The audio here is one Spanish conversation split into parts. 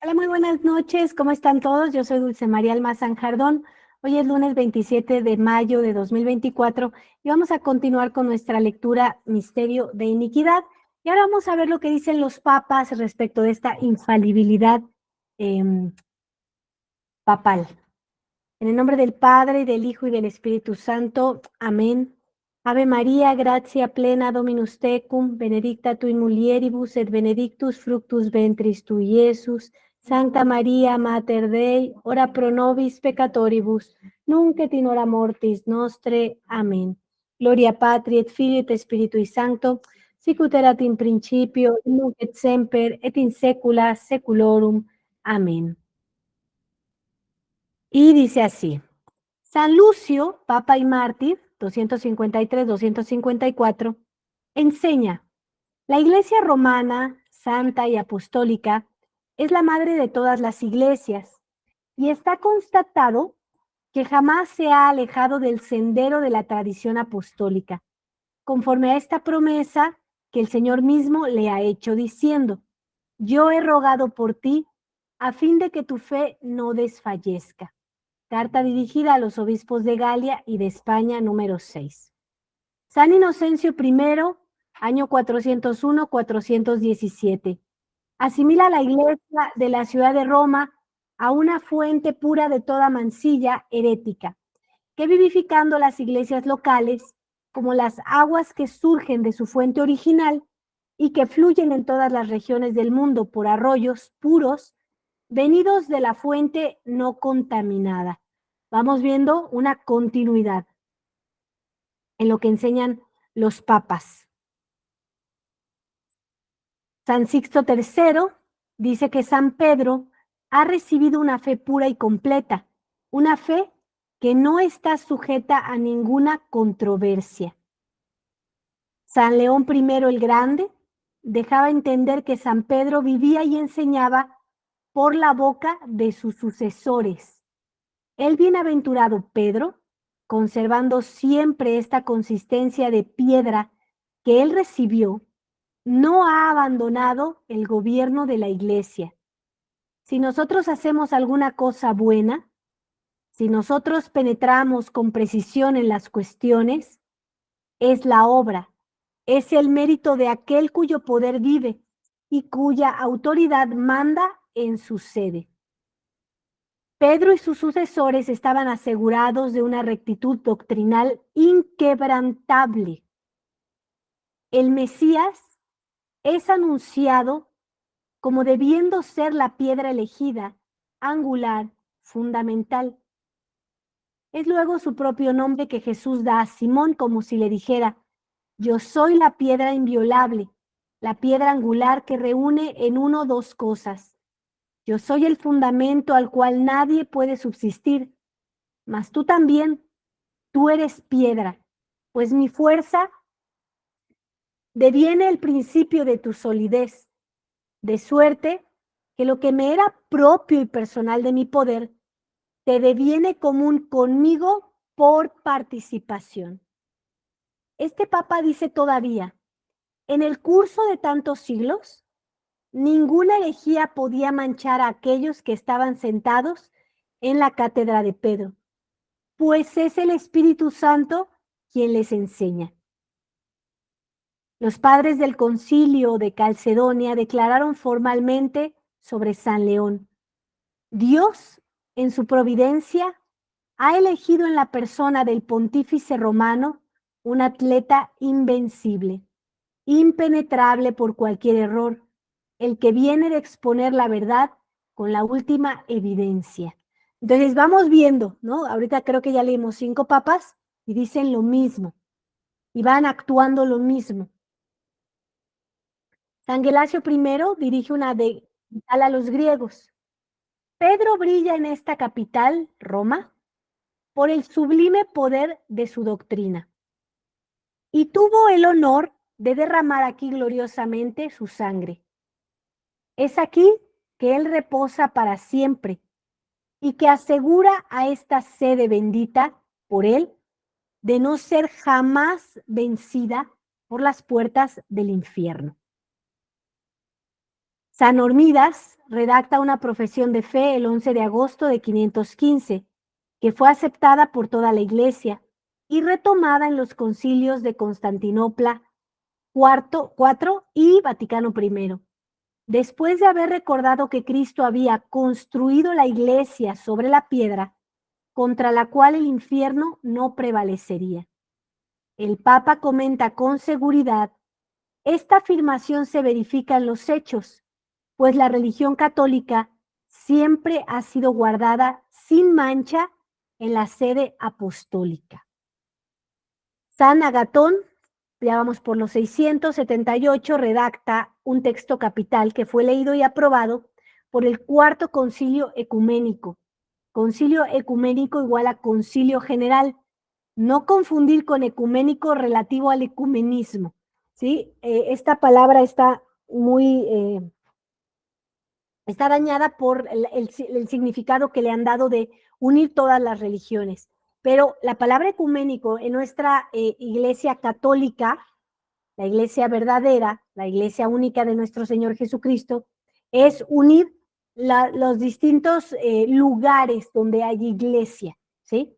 Hola, muy buenas noches. ¿Cómo están todos? Yo soy Dulce María Almazán Jardón. Hoy es lunes 27 de mayo de 2024 y vamos a continuar con nuestra lectura Misterio de Iniquidad. Y ahora vamos a ver lo que dicen los papas respecto de esta infalibilidad papal. En el nombre del Padre, y del Hijo, y del Espíritu Santo. Amén. Ave María, gratia plena Dominus tecum, benedicta tu in mulieribus, et benedictus fructus ventris tui, Iesus. Sancta María, Mater Dei, ora pro nobis peccatoribus, nunc et in hora mortis nostre. Amén. Gloria Patri, et Filii, et Spiritui Sancto, sic ut erat in principio, nunc et semper, et in saecula saeculorum. Amén. Y dice así: San Lucio, Papa y Mártir, 253-254, enseña: la Iglesia romana, santa y apostólica, es la madre de todas las iglesias, y está constatado que jamás se ha alejado del sendero de la tradición apostólica, conforme a esta promesa que el Señor mismo le ha hecho diciendo: yo he rogado por ti, a fin de que tu fe no desfallezca. Carta dirigida a los obispos de Galia y de España, número 6. San Inocencio I, año 401-417. Asimila la iglesia de la ciudad de Roma a una fuente pura de toda mancilla herética, que vivificando las iglesias locales, como las aguas que surgen de su fuente original y que fluyen en todas las regiones del mundo por arroyos puros, venidos de la fuente no contaminada. Vamos viendo una continuidad en lo que enseñan los papas. San Sixto III dice que San Pedro ha recibido una fe pura y completa, una fe que no está sujeta a ninguna controversia. San León I el Grande dejaba entender que San Pedro vivía y enseñaba por la boca de sus sucesores. El bienaventurado Pedro, conservando siempre esta consistencia de piedra que él recibió, no ha abandonado el gobierno de la iglesia. Si nosotros hacemos alguna cosa buena, si nosotros penetramos con precisión en las cuestiones, es la obra, es el mérito de aquel cuyo poder vive y cuya autoridad manda en su sede. Pedro y sus sucesores estaban asegurados de una rectitud doctrinal inquebrantable. El Mesías es anunciado como debiendo ser la piedra elegida, angular, fundamental. Es luego su propio nombre que Jesús da a Simón, como si le dijera: yo soy la piedra inviolable, la piedra angular que reúne en uno dos cosas. Yo soy el fundamento al cual nadie puede subsistir, mas tú también, tú eres piedra, pues mi fuerza deviene el principio de tu solidez, de suerte que lo que me era propio y personal de mi poder, te deviene común conmigo por participación. Este papa dice todavía: en el curso de tantos siglos, ninguna herejía podía manchar a aquellos que estaban sentados en la cátedra de Pedro, pues es el Espíritu Santo quien les enseña. Los padres del concilio de Calcedonia declararon formalmente sobre San León: Dios, en su providencia, ha elegido en la persona del pontífice romano un atleta invencible, impenetrable por cualquier error, el que viene de exponer la verdad con la última evidencia. Entonces vamos viendo, ¿no? Ahorita creo que ya leímos 5 papas y dicen lo mismo y van actuando lo mismo. San Gelasio I dirige una de a los griegos. Pedro brilla en esta capital, Roma, por el sublime poder de su doctrina, y tuvo el honor de derramar aquí gloriosamente su sangre. Es aquí que él reposa para siempre y que asegura a esta sede bendita por él de no ser jamás vencida por las puertas del infierno. San Hormidas redacta una profesión de fe el 11 de agosto de 515, que fue aceptada por toda la Iglesia y retomada en los concilios de Constantinopla IV y Vaticano I. Después de haber recordado que Cristo había construido la Iglesia sobre la piedra, contra la cual el infierno no prevalecería. El Papa comenta con seguridad: esta afirmación se verifica en los hechos, pues la religión católica siempre ha sido guardada sin mancha en la sede apostólica. San Agatón, ya vamos por los 678, redacta un texto capital que fue leído y aprobado por el Cuarto Concilio Ecuménico. Concilio ecuménico igual a concilio general. No confundir con ecuménico relativo al ecumenismo, ¿sí? Esta palabra está está dañada por el significado que le han dado de unir todas las religiones. Pero la palabra ecuménico en nuestra iglesia católica, la iglesia verdadera, la iglesia única de nuestro Señor Jesucristo, es unir los distintos lugares donde hay iglesia, ¿sí?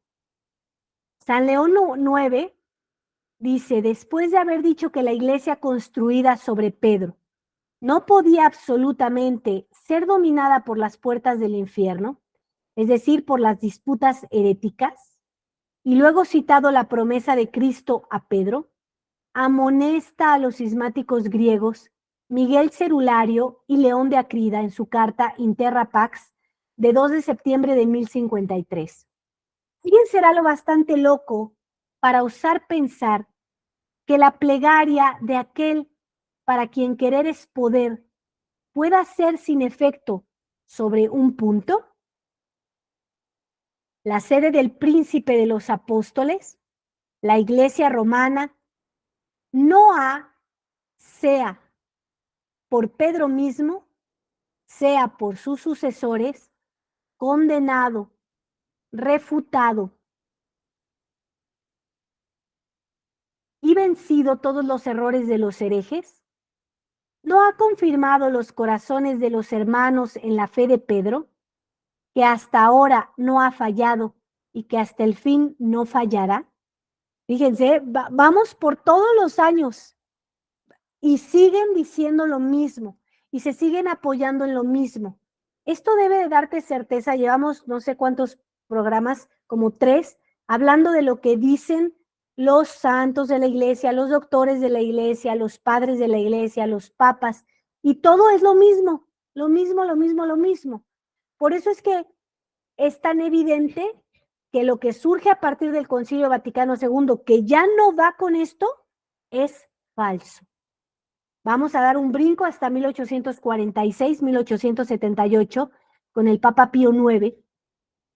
San León IX dice: después de haber dicho que la iglesia construida sobre Pedro no podía absolutamente ser dominada por las puertas del infierno, es decir, por las disputas heréticas, y luego citado la promesa de Cristo a Pedro, amonesta a los cismáticos griegos Miguel Cerulario y León de Acrida en su carta Interra Pax de 2 de septiembre de 1053. ¿Quién será lo bastante loco para osar pensar que la plegaria de aquel para quien querer es poder pueda ser sin efecto sobre un punto? La sede del príncipe de los apóstoles, la iglesia romana, no sea por Pedro mismo, sea por sus sucesores, condenado, refutado y vencido todos los errores de los herejes. ¿No ha confirmado los corazones de los hermanos en la fe de Pedro, que hasta ahora no ha fallado y que hasta el fin no fallará? Fíjense, vamos por todos los años y siguen diciendo lo mismo y se siguen apoyando en lo mismo. Esto debe de darte certeza. Llevamos no sé cuántos programas, como 3, hablando de lo que dicen los santos de la iglesia, los doctores de la iglesia, los padres de la iglesia, los papas, y todo es lo mismo, lo mismo, lo mismo, lo mismo. Por eso es que es tan evidente que lo que surge a partir del Concilio Vaticano II, que ya no va con esto, es falso. Vamos a dar un brinco hasta 1846, 1878, con el Papa Pío IX.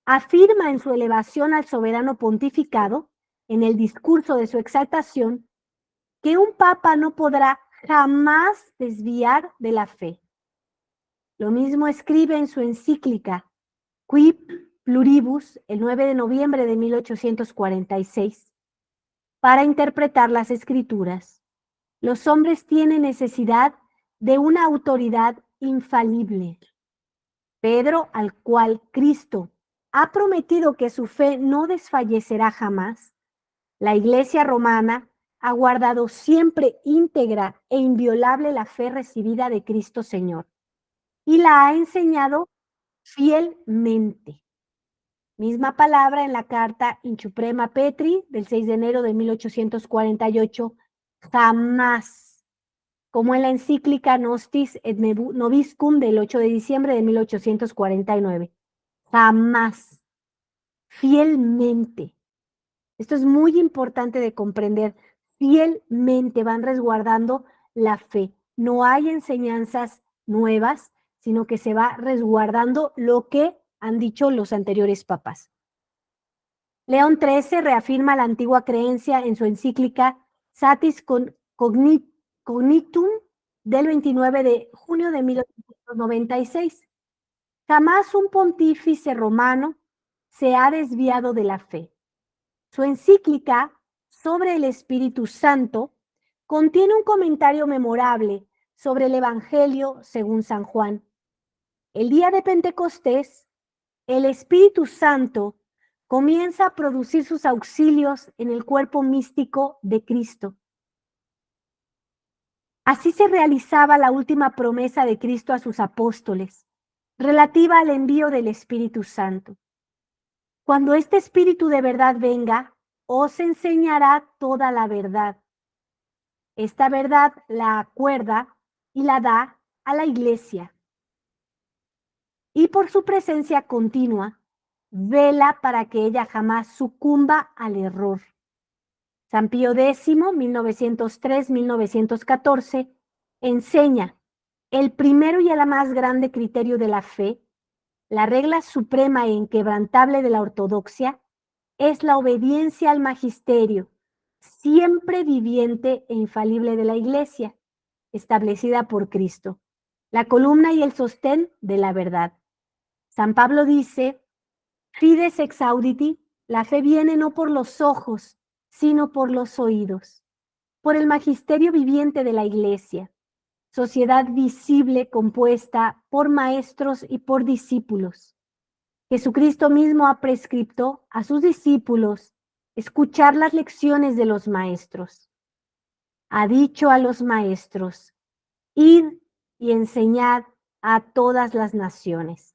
Afirma en su elevación al soberano pontificado, en el discurso de su exaltación, que un papa no podrá jamás desviar de la fe. Lo mismo escribe en su encíclica Qui Pluribus, el 9 de noviembre de 1846, para interpretar las escrituras. Los hombres tienen necesidad de una autoridad infalible. Pedro, al cual Cristo ha prometido que su fe no desfallecerá jamás, la Iglesia romana ha guardado siempre íntegra e inviolable la fe recibida de Cristo Señor y la ha enseñado fielmente. Misma palabra en la carta In Suprema Petri del 6 de enero de 1848, jamás, como en la encíclica Nostis et Noviscum del 8 de diciembre de 1849, jamás, fielmente. Esto es muy importante de comprender. Fielmente van resguardando la fe. No hay enseñanzas nuevas, sino que se va resguardando lo que han dicho los anteriores papas. León XIII reafirma la antigua creencia en su encíclica Satis Cognitum del 29 de junio de 1896. Jamás un pontífice romano se ha desviado de la fe. Su encíclica sobre el Espíritu Santo contiene un comentario memorable sobre el Evangelio según San Juan. El día de Pentecostés, el Espíritu Santo comienza a producir sus auxilios en el cuerpo místico de Cristo. Así se realizaba la última promesa de Cristo a sus apóstoles, relativa al envío del Espíritu Santo. Cuando este Espíritu de verdad venga, os enseñará toda la verdad. Esta verdad la acuerda y la da a la Iglesia. Y por su presencia continua, vela para que ella jamás sucumba al error. San Pío X, 1903-1914, enseña el primero y el más grande criterio de la fe, la regla suprema e inquebrantable de la ortodoxia, es la obediencia al magisterio, siempre viviente e infalible de la Iglesia, establecida por Cristo, la columna y el sostén de la verdad. San Pablo dice, fides ex auditi, la fe viene no por los ojos, sino por los oídos, por el magisterio viviente de la Iglesia, sociedad visible compuesta por maestros y por discípulos. Jesucristo mismo ha prescrito a sus discípulos escuchar las lecciones de los maestros. Ha dicho a los maestros, id y enseñad a todas las naciones.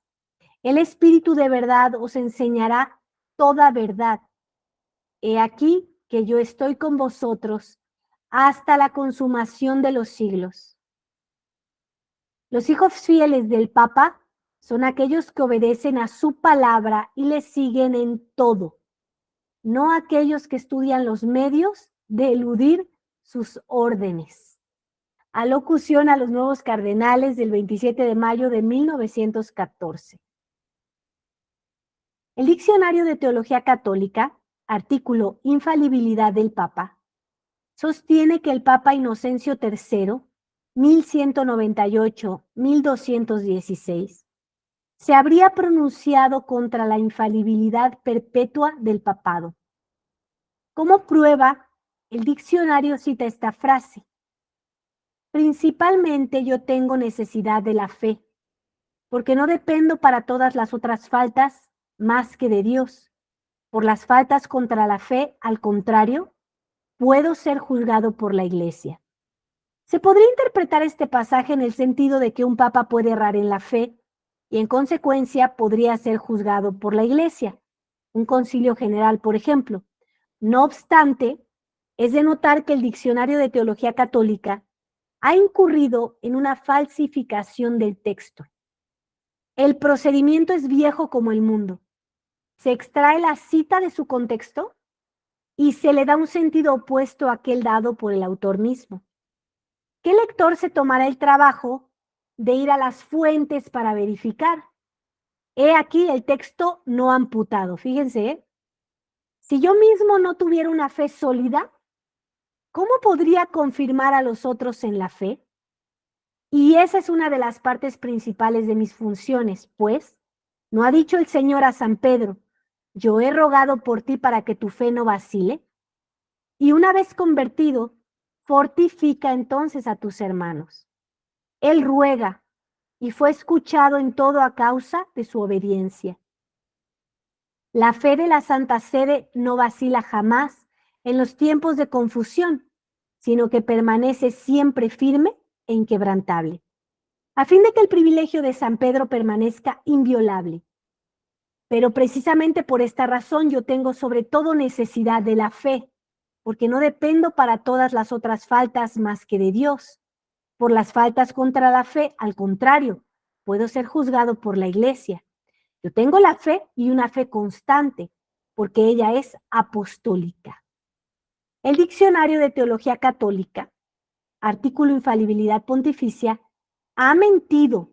El Espíritu de verdad os enseñará toda verdad. He aquí que yo estoy con vosotros hasta la consumación de los siglos. Los hijos fieles del Papa son aquellos que obedecen a su palabra y le siguen en todo, no aquellos que estudian los medios de eludir sus órdenes. Alocución a los nuevos cardenales del 27 de mayo de 1914. El Diccionario de Teología Católica, artículo Infalibilidad del Papa, sostiene que el Papa Inocencio III, 1198-1216, se habría pronunciado contra la infalibilidad perpetua del papado. Como prueba, el diccionario cita esta frase: principalmente yo tengo necesidad de la fe, porque no dependo para todas las otras faltas más que de Dios. Por las faltas contra la fe, al contrario, puedo ser juzgado por la Iglesia. Se podría interpretar este pasaje en el sentido de que un papa puede errar en la fe y en consecuencia podría ser juzgado por la Iglesia, un concilio general, por ejemplo. No obstante, es de notar que el Diccionario de Teología Católica ha incurrido en una falsificación del texto. El procedimiento es viejo como el mundo. Se extrae la cita de su contexto y se le da un sentido opuesto a aquel dado por el autor mismo. ¿Qué lector se tomará el trabajo de ir a las fuentes para verificar? He aquí el texto no amputado. Fíjense, ¿eh? Si yo mismo no tuviera una fe sólida, ¿cómo podría confirmar a los otros en la fe? Y esa es una de las partes principales de mis funciones, pues, ¿no ha dicho el Señor a San Pedro, yo he rogado por ti para que tu fe no vacile? Y una vez convertido, fortifica entonces a tus hermanos. Él ruega y fue escuchado en todo a causa de su obediencia. La fe de la Santa Sede no vacila jamás en los tiempos de confusión, sino que permanece siempre firme e inquebrantable, a fin de que el privilegio de San Pedro permanezca inviolable. Pero precisamente por esta razón yo tengo sobre todo necesidad de la fe, porque no dependo para todas las otras faltas más que de Dios. Por las faltas contra la fe, al contrario, puedo ser juzgado por la Iglesia. Yo tengo la fe y una fe constante, porque ella es apostólica. El Diccionario de Teología Católica, artículo Infalibilidad Pontificia, ha mentido,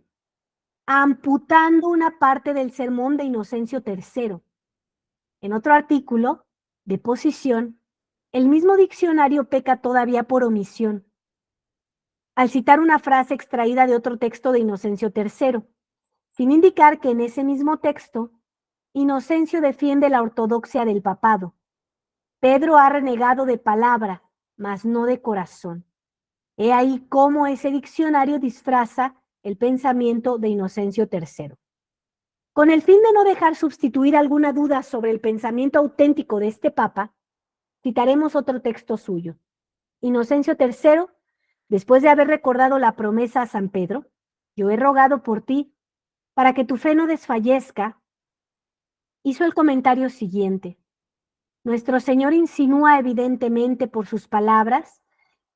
amputando una parte del sermón de Inocencio III. En otro artículo, de posición, el mismo diccionario peca todavía por omisión, al citar una frase extraída de otro texto de Inocencio III, sin indicar que en ese mismo texto, Inocencio defiende la ortodoxia del papado. Pedro ha renegado de palabra, mas no de corazón. He ahí cómo ese diccionario disfraza el pensamiento de Inocencio III. Con el fin de no dejar sustituir alguna duda sobre el pensamiento auténtico de este papa, citaremos otro texto suyo. Inocencio III, después de haber recordado la promesa a San Pedro, yo he rogado por ti para que tu fe no desfallezca, hizo el comentario siguiente. Nuestro Señor insinúa evidentemente por sus palabras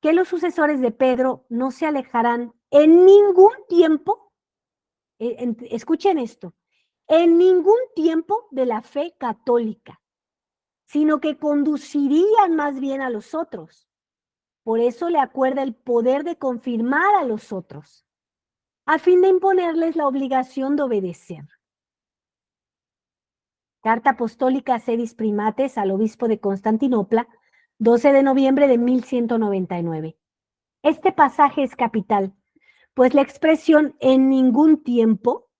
que los sucesores de Pedro no se alejarán en ningún tiempo, escuchen esto, en ningún tiempo de la fe católica, sino que conducirían más bien a los otros. Por eso le acuerda el poder de confirmar a los otros, a fin de imponerles la obligación de obedecer. Carta Apostólica Sedis Primates al obispo de Constantinopla, 12 de noviembre de 1199. Este pasaje es capital, pues la expresión en ningún tiempo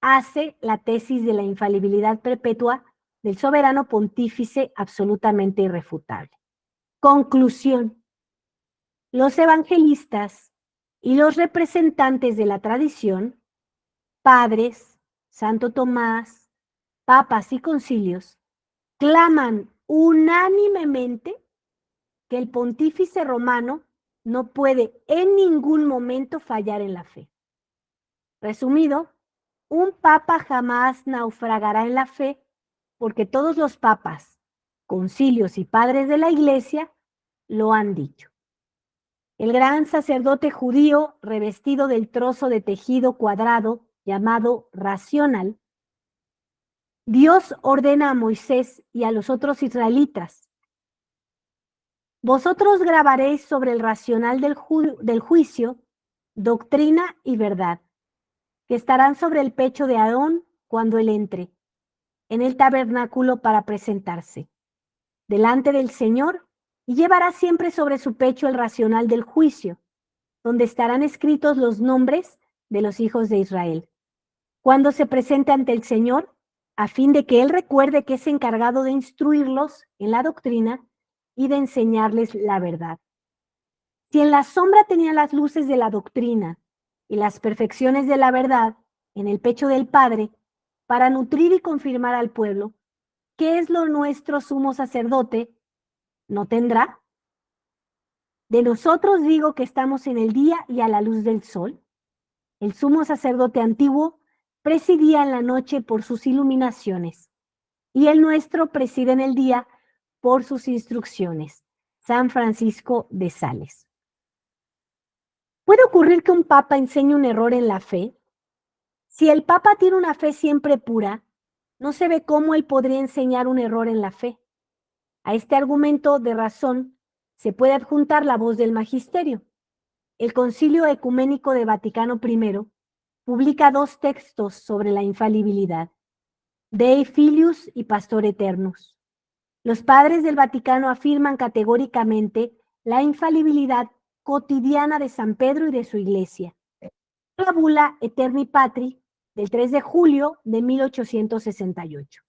hace la tesis de la infalibilidad perpetua del soberano pontífice absolutamente irrefutable. Conclusión. Los evangelistas y los representantes de la tradición, padres, Santo Tomás, papas y concilios, claman unánimemente que el pontífice romano no puede en ningún momento fallar en la fe. Resumido, un papa jamás naufragará en la fe porque todos los papas, concilios y padres de la Iglesia lo han dicho. El gran sacerdote judío, revestido del trozo de tejido cuadrado llamado racional, Dios ordena a Moisés y a los otros israelitas: vosotros grabaréis sobre el racional del juicio doctrina y verdad, que estarán sobre el pecho de Aarón cuando él entre en el tabernáculo para presentarse delante del Señor, y llevará siempre sobre su pecho el racional del juicio, donde estarán escritos los nombres de los hijos de Israel, cuando se presente ante el Señor, a fin de que Él recuerde que es encargado de instruirlos en la doctrina y de enseñarles la verdad. Si en la sombra tenía las luces de la doctrina y las perfecciones de la verdad en el pecho del Padre, para nutrir y confirmar al pueblo, ¿qué es lo nuestro sumo sacerdote no tendrá? De nosotros digo que estamos en el día y a la luz del sol. El sumo sacerdote antiguo presidía en la noche por sus iluminaciones, y el nuestro preside en el día por sus instrucciones. San Francisco de Sales. ¿Puede ocurrir que un papa enseñe un error en la fe? Si el papa tiene una fe siempre pura, no se ve cómo él podría enseñar un error en la fe. A este argumento de razón se puede adjuntar la voz del magisterio. El Concilio Ecuménico de Vaticano I publica dos textos sobre la infalibilidad: Dei Filius y Pastor Eternus. Los padres del Vaticano afirman categóricamente la infalibilidad cotidiana de San Pedro y de su Iglesia. La bula Eterni Patri del 3 de julio de 1868.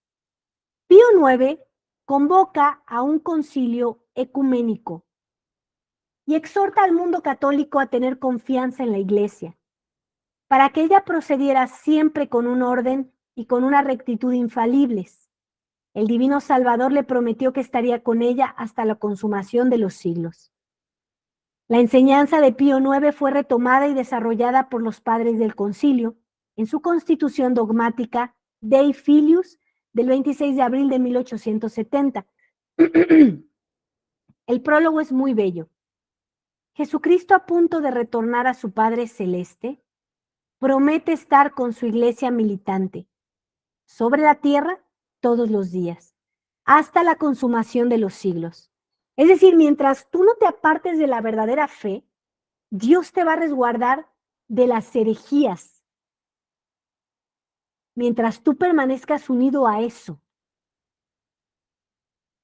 Pío IX convoca a un concilio ecuménico y exhorta al mundo católico a tener confianza en la Iglesia, para que ella procediera siempre con un orden y con una rectitud infalibles. El Divino Salvador le prometió que estaría con ella hasta la consumación de los siglos. La enseñanza de Pío IX fue retomada y desarrollada por los padres del concilio en su constitución dogmática Dei Filius del 26 de abril de 1870. El prólogo es muy bello. Jesucristo, a punto de retornar a su Padre Celeste, promete estar con su iglesia militante sobre la tierra todos los días, hasta la consumación de los siglos. Es decir, mientras tú no te apartes de la verdadera fe, Dios te va a resguardar de las herejías, mientras tú permanezcas unido a eso.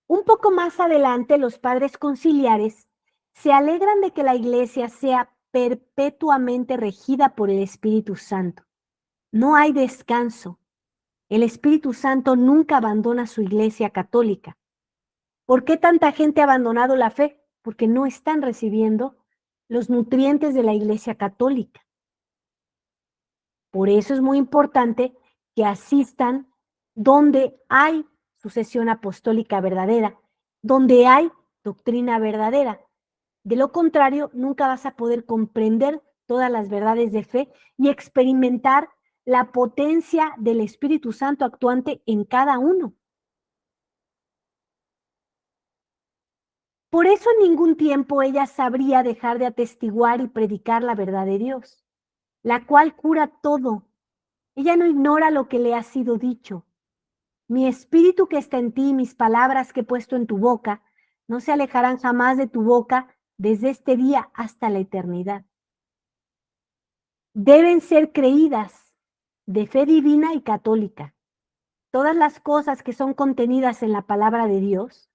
Un poco más adelante, los padres conciliares se alegran de que la iglesia sea perpetuamente regida por el Espíritu Santo. No hay descanso. El Espíritu Santo nunca abandona su iglesia católica. ¿Por qué tanta gente ha abandonado la fe? Porque no están recibiendo los nutrientes de la Iglesia Católica. Por eso es muy importante que asistan donde hay sucesión apostólica verdadera, donde hay doctrina verdadera. De lo contrario, nunca vas a poder comprender todas las verdades de fe y experimentar la potencia del Espíritu Santo actuante en cada uno. Por eso en ningún tiempo ella sabría dejar de atestiguar y predicar la verdad de Dios, la cual cura todo. Ella no ignora lo que le ha sido dicho. Mi espíritu que está en ti y mis palabras que he puesto en tu boca no se alejarán jamás de tu boca desde este día hasta la eternidad. Deben ser creídas de fe divina y católica. Todas las cosas que son contenidas en la palabra de Dios,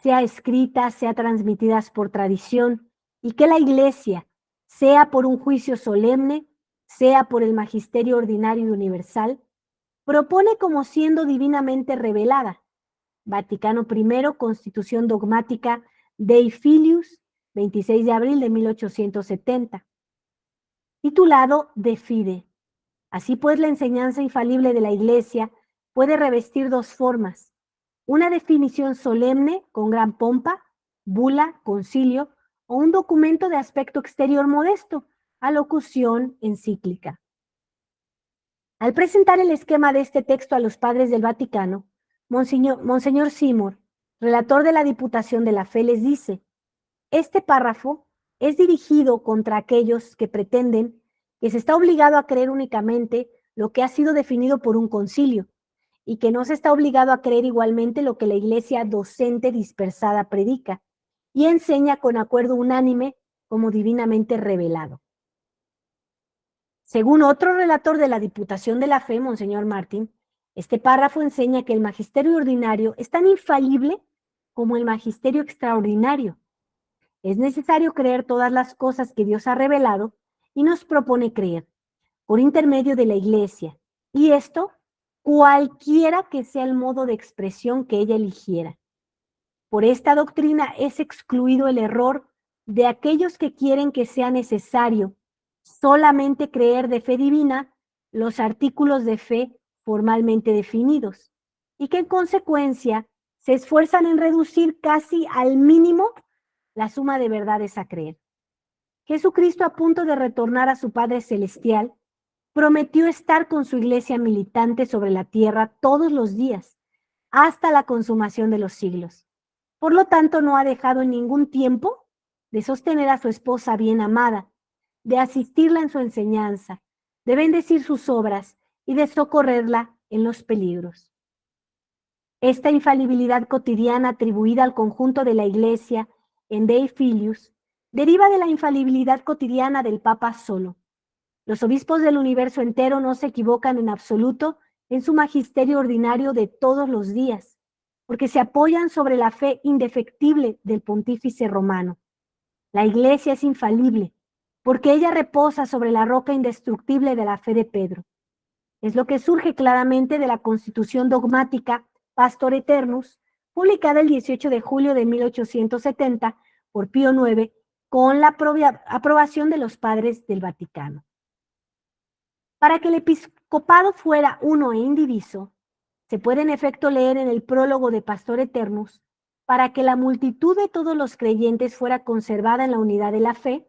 sea escritas, sea transmitidas por tradición, y que la Iglesia, sea por un juicio solemne, sea por el magisterio ordinario y universal, propone como siendo divinamente revelada. Vaticano I, Constitución Dogmática Dei Filius, 26 de abril de 1870. Titulado De Fide. Así pues, la enseñanza infalible de la Iglesia puede revestir dos formas: una definición solemne con gran pompa, bula, concilio, o un documento de aspecto exterior modesto, alocución encíclica. Al presentar el esquema de este texto a los padres del Vaticano, Monseñor Seymour, relator de la Diputación de la Fe, les dice: este párrafo es dirigido contra aquellos que pretenden que se está obligado a creer únicamente lo que ha sido definido por un concilio y que no se está obligado a creer igualmente lo que la Iglesia docente dispersada predica y enseña con acuerdo unánime como divinamente revelado. Según otro relator de la Diputación de la Fe, Monseñor Martín, este párrafo enseña que el magisterio ordinario es tan infalible como el magisterio extraordinario. Es necesario creer todas las cosas que Dios ha revelado y nos propone creer por intermedio de la Iglesia, y esto cualquiera que sea el modo de expresión que ella eligiera. Por esta doctrina es excluido el error de aquellos que quieren que sea necesario solamente creer de fe divina los artículos de fe formalmente definidos, y que en consecuencia se esfuerzan en reducir casi al mínimo la suma de verdades a creer. Jesucristo, a punto de retornar a su Padre Celestial, prometió estar con su iglesia militante sobre la tierra todos los días, hasta la consumación de los siglos. Por lo tanto, no ha dejado en ningún tiempo de sostener a su esposa bien amada, de asistirla en su enseñanza, de bendecir sus obras y de socorrerla en los peligros. Esta infalibilidad cotidiana atribuida al conjunto de la Iglesia en Dei Filius deriva de la infalibilidad cotidiana del Papa solo. Los obispos del universo entero no se equivocan en absoluto en su magisterio ordinario de todos los días, porque se apoyan sobre la fe indefectible del pontífice romano. La Iglesia es infalible, porque ella reposa sobre la roca indestructible de la fe de Pedro. Es lo que surge claramente de la Constitución Dogmática Pastor Eternus, publicada el 18 de julio de 1870 por Pío IX, con la aprobación de los padres del Vaticano. Para que el episcopado fuera uno e indiviso, se puede en efecto leer en el prólogo de Pastor Eternus: para que la multitud de todos los creyentes fuera conservada en la unidad de la fe,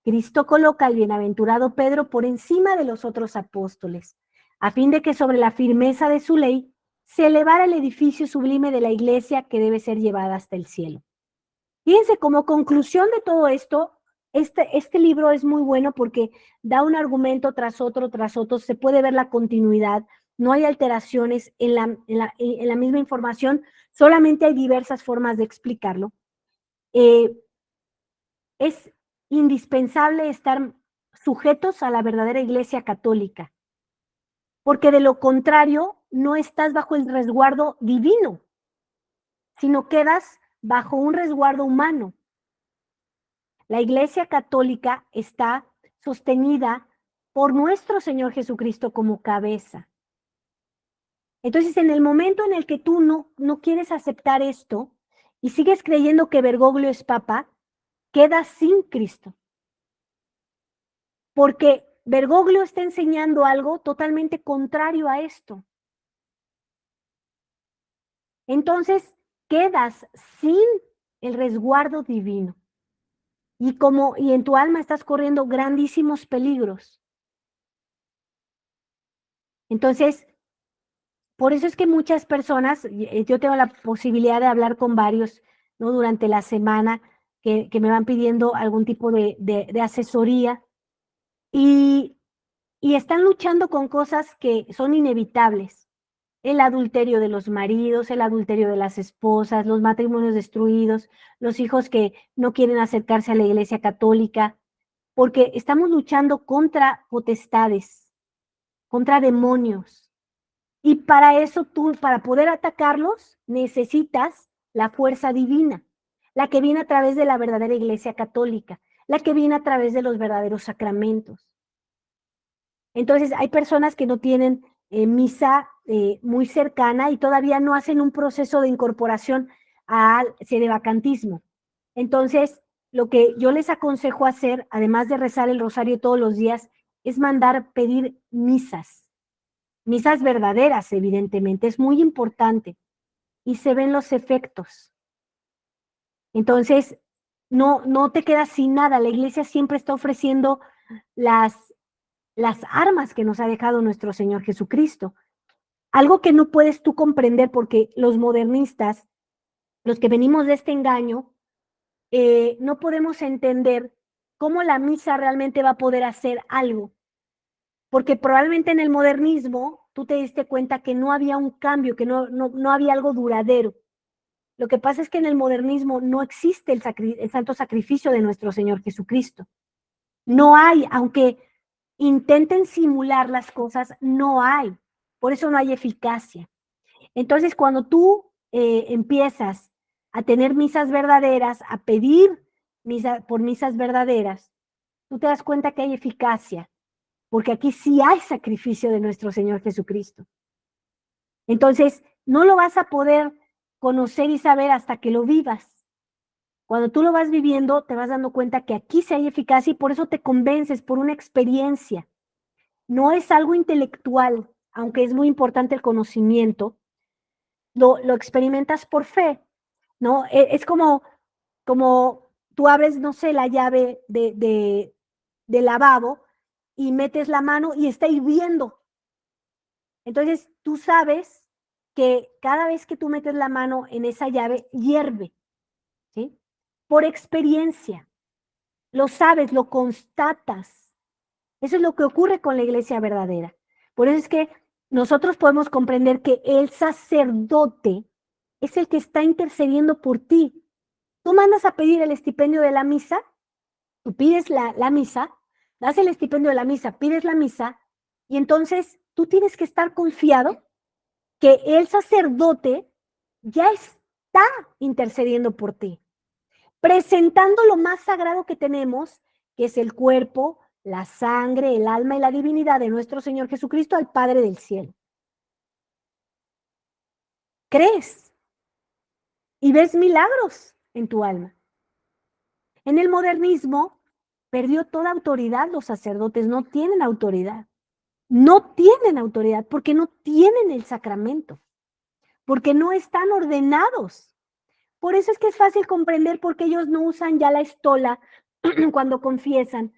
Cristo coloca al bienaventurado Pedro por encima de los otros apóstoles, a fin de que sobre la firmeza de su ley se elevara el edificio sublime de la Iglesia que debe ser llevada hasta el cielo. Fíjense, como conclusión de todo esto, este libro es muy bueno porque da un argumento tras otro, se puede ver la continuidad, no hay alteraciones en la misma información, solamente hay diversas formas de explicarlo. Es indispensable estar sujetos a la verdadera Iglesia Católica, porque de lo contrario no estás bajo el resguardo divino, sino quedas bajo un resguardo humano. La Iglesia Católica está sostenida por nuestro Señor Jesucristo como cabeza. Entonces, en el momento en el que tú no quieres aceptar esto y sigues creyendo que Bergoglio es papa, quedas sin Cristo. porque Bergoglio está enseñando algo totalmente contrario a esto. Entonces, quedas sin el resguardo divino. Y en tu alma estás corriendo grandísimos peligros. Entonces, por eso es que muchas personas, yo tengo la posibilidad de hablar con varios, ¿no? Durante la semana que me van pidiendo algún tipo de asesoría y están luchando con cosas que son inevitables. El adulterio de los maridos, el adulterio de las esposas, los matrimonios destruidos, los hijos que no quieren acercarse a la iglesia católica, porque estamos luchando contra potestades, contra demonios. Y para eso para poder atacarlos, necesitas la fuerza divina, la que viene a través de la verdadera iglesia católica, la que viene a través de los verdaderos sacramentos. Entonces, hay personas que no tienen misa muy cercana y todavía no hacen un proceso de incorporación al sedevacantismo. Entonces, lo que yo les aconsejo hacer, además de rezar el rosario todos los días, es mandar pedir misas verdaderas, evidentemente, es muy importante y se ven los efectos. Entonces, no te quedas sin nada, la iglesia siempre está ofreciendo las armas que nos ha dejado nuestro Señor Jesucristo. Algo que no puedes tú comprender porque los modernistas, los que venimos de este engaño, no podemos entender cómo la misa realmente va a poder hacer algo. Porque probablemente en el modernismo tú te diste cuenta que no había un cambio, que no había algo duradero. Lo que pasa es que en el modernismo no existe el santo sacrificio de nuestro Señor Jesucristo. No hay, aunque intenten simular las cosas, no hay. Por eso no hay eficacia. Entonces, cuando tú empiezas a tener misas verdaderas, a pedir por misas verdaderas, tú te das cuenta que hay eficacia, porque aquí sí hay sacrificio de nuestro Señor Jesucristo. Entonces, no lo vas a poder conocer y saber hasta que lo vivas. Cuando tú lo vas viviendo, te vas dando cuenta que aquí sí hay eficacia y por eso te convences por una experiencia. No es algo intelectual, aunque es muy importante el conocimiento, lo experimentas por fe, ¿no? Es como tú abres, no sé, la llave del lavabo y metes la mano y está hirviendo. Entonces, tú sabes que cada vez que tú metes la mano en esa llave, hierve, ¿sí? Por experiencia. Lo sabes, lo constatas. Eso es lo que ocurre con la iglesia verdadera. Por eso es que nosotros podemos comprender que el sacerdote es el que está intercediendo por ti. Tú mandas a pedir el estipendio de la misa, tú pides la misa, das el estipendio de la misa, pides la misa, y entonces tú tienes que estar confiado que el sacerdote ya está intercediendo por ti, presentando lo más sagrado que tenemos, que es el cuerpo, la sangre, el alma y la divinidad de nuestro Señor Jesucristo al Padre del cielo. ¿Crees? Y ves milagros en tu alma. En el modernismo perdió toda autoridad los sacerdotes, no tienen autoridad. No tienen autoridad porque no tienen el sacramento, porque no están ordenados. Por eso es que es fácil comprender por qué ellos no usan ya la estola cuando confiesan,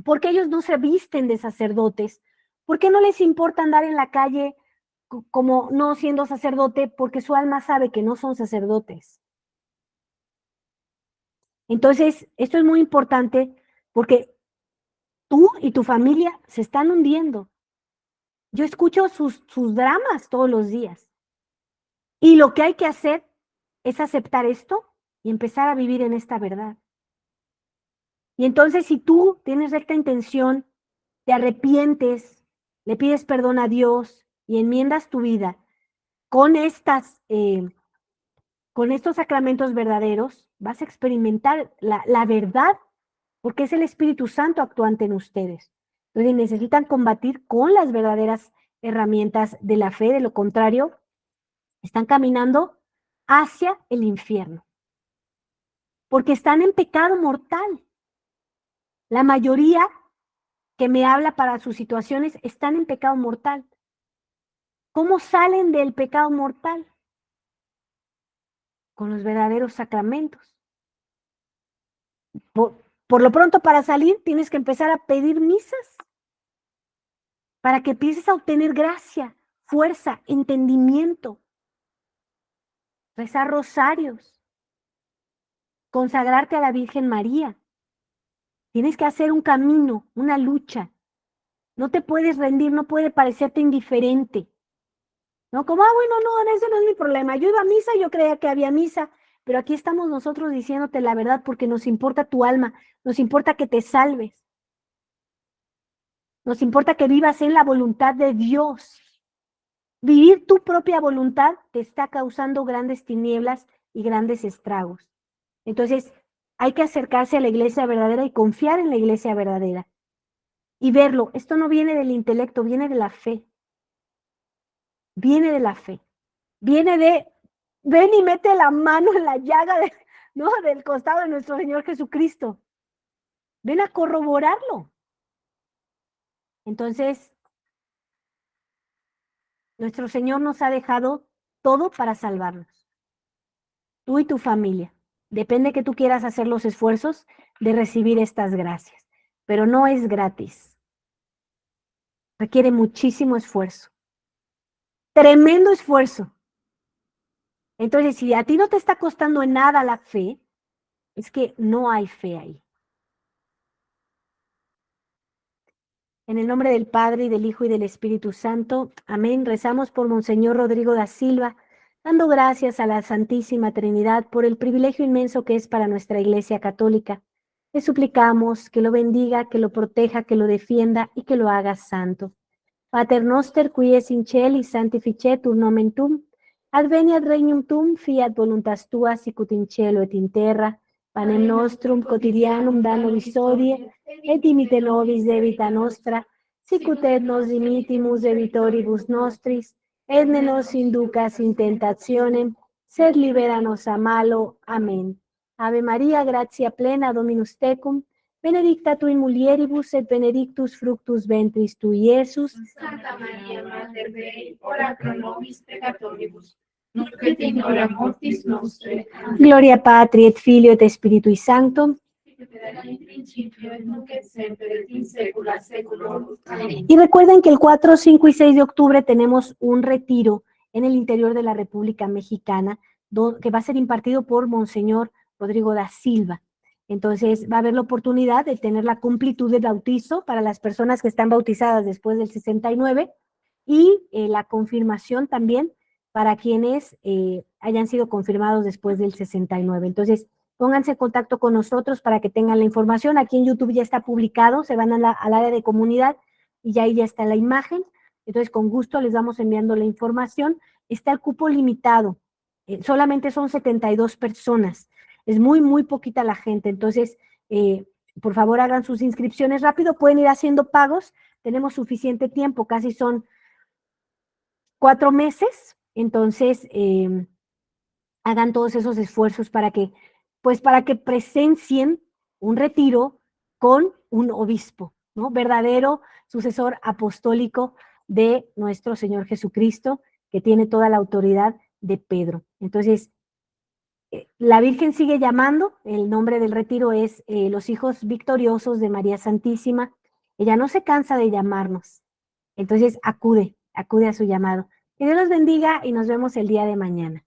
porque ellos no se visten de sacerdotes, por qué no les importa andar en la calle como no siendo sacerdote, porque su alma sabe que no son sacerdotes. Entonces, esto es muy importante porque tú y tu familia se están hundiendo. Yo escucho sus dramas todos los días. Y lo que hay que hacer es aceptar esto y empezar a vivir en esta verdad. Y entonces, si tú tienes recta intención, te arrepientes, le pides perdón a Dios y enmiendas tu vida con con estos sacramentos verdaderos, vas a experimentar la verdad, porque es el Espíritu Santo actuante en ustedes. Entonces necesitan combatir con las verdaderas herramientas de la fe, de lo contrario, están caminando hacia el infierno, porque están en pecado mortal. La mayoría que me habla para sus situaciones están en pecado mortal. ¿Cómo salen del pecado mortal? Con los verdaderos sacramentos. Por lo pronto, para salir, tienes que empezar a pedir misas para que empieces a obtener gracia, fuerza, entendimiento, rezar rosarios, consagrarte a la Virgen María. Tienes que hacer un camino, una lucha. No te puedes rendir, no puede parecerte indiferente. ¿No? Como, bueno, no, ese no es mi problema. Yo iba a misa, yo creía que había misa, pero aquí estamos nosotros diciéndote la verdad porque nos importa tu alma, nos importa que te salves, nos importa que vivas en la voluntad de Dios. Vivir tu propia voluntad te está causando grandes tinieblas y grandes estragos. Entonces, hay que acercarse a la iglesia verdadera y confiar en la iglesia verdadera y verlo. Esto no viene del intelecto, viene de la fe. Viene de la fe. Viene de, ven y mete la mano en la llaga ¿no? del costado de nuestro Señor Jesucristo. Ven a corroborarlo. Entonces, nuestro Señor nos ha dejado todo para salvarnos. Tú y tu familia. Depende que tú quieras hacer los esfuerzos de recibir estas gracias. Pero no es gratis. Requiere muchísimo esfuerzo. Tremendo esfuerzo. Entonces, si a ti no te está costando en nada la fe, es que no hay fe ahí. En el nombre del Padre, y del Hijo, y del Espíritu Santo. Amén. Rezamos por Monseñor Rodrigo da Silva, dando gracias a la Santísima Trinidad por el privilegio inmenso que es para nuestra Iglesia Católica. Le suplicamos que lo bendiga, que lo proteja, que lo defienda y que lo haga santo. Pater noster, qui es in celi, sanctificetur nomen tuum, adveniat regnum tuum, fiat voluntas tua, sicut in cielo et in terra. Panem nostrum quotidianum da nobis hodie, et dimite nobis debita nostra, sicut et nos dimitimus debitoribus nostris, et ne nos inducas in tentationem, sed libera nos a malo. Amén. Ave María, gratia plena, Dominus tecum, benedicta tu in mulieribus et benedictus fructus ventris tui, Iesus. Santa Maria, Mater Dei, ora pro nobis peccatoribus, nunc et in hora mortis nostre. Amén. Gloria Patri et Filio et Spiritui Sancto. In principio et nunc et semper et in saecula saeculorum. Amén. Y recuerden que el 4, 5 y 6 de octubre tenemos un retiro en el interior de la República Mexicana que va a ser impartido por Monseñor Rodrigo da Silva. Entonces va a haber la oportunidad de tener la completud del bautizo para las personas que están bautizadas después del 69 y la confirmación también para quienes hayan sido confirmados después del 69. Entonces, pónganse en contacto con nosotros para que tengan la información. Aquí en YouTube ya está publicado, se van al área de comunidad y ya ahí ya está la imagen. Entonces, con gusto les vamos enviando la información. Está el cupo limitado, solamente son 72 personas. Es muy, muy poquita la gente. Entonces, por favor, hagan sus inscripciones rápido. Pueden ir haciendo pagos. Tenemos suficiente tiempo, casi son 4 meses. Entonces, hagan todos esos esfuerzos para que presencien un retiro con un obispo, ¿no? Verdadero sucesor apostólico de nuestro Señor Jesucristo, que tiene toda la autoridad de Pedro. Entonces, la Virgen sigue llamando, el nombre del retiro es Los Hijos Victoriosos de María Santísima. Ella no se cansa de llamarnos. Entonces, acude a su llamado. Que Dios los bendiga y nos vemos el día de mañana.